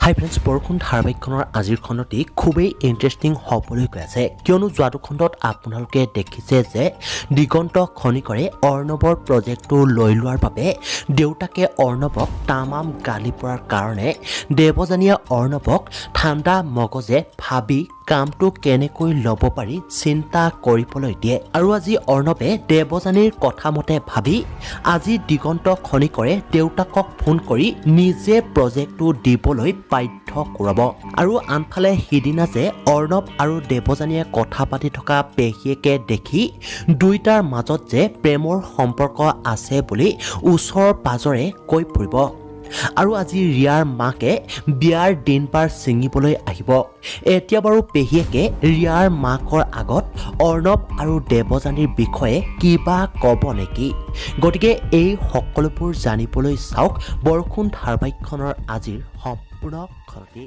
হাই friends, বৰষুণ ধাৰাবাহিকখনৰ আজিৰ খণ্ডটি খুবেই ইণ্টাৰেষ্টিং হ'বলৈ গৈ আছে, কিয়নো যোৱাটো খণ্ডত আপোনালোকে দেখিছে যে দিগন্ত খনিকৰে অৰ্ণৱৰ প্ৰজেক্টটো লৈ লোৱাৰ বাবে দেউতাকে অৰ্ণৱক তামাম গালি পৰাৰ কাৰণে দেৱযানীয়ে অৰ্ণৱক ঠাণ্ডা মগজে ভাবি কামটো কেনেকৈ ল'ব পাৰি চিন্তা কৰিবলৈ দিয়ে। আৰু আজি অৰ্ণৱে দেৱযানীৰ কথা মতে ভাবি আজি দিগন্ত খনিকৰে দেউতাকক ফোন কৰি নিজে প্ৰজেক্টটো দিবলৈ বাধ্য কৰাব। আৰু আনফালে সিদিনা যে অৰ্ণৱ আৰু দেৱযানীয়ে কথা পাতি থকা পেহীয়েকে দেখি দুইটাৰ মাজত যে প্ৰেমৰ সম্পৰ্ক আছে বুলি ওচৰ পাজৰে কৈ ফুৰিব। আৰু আজি ৰিয়াৰ মাকে বিয়াৰ দিন বাৰ ছিঙিবলৈ আহিব। এতিয়া বাৰু পেহীয়েকে ৰিয়াৰ মাকৰ আগত অৰ্ণৱ আৰু দেৱযানীৰ বিষয়ে কিবা ক'ব নেকি? গতিকে এই সকলোবোৰ জানিবলৈ চাওক বৰষুণ ধাৰাবাহিকখনৰ আজিৰ সম্পূৰ্ণ খণ্ডটি।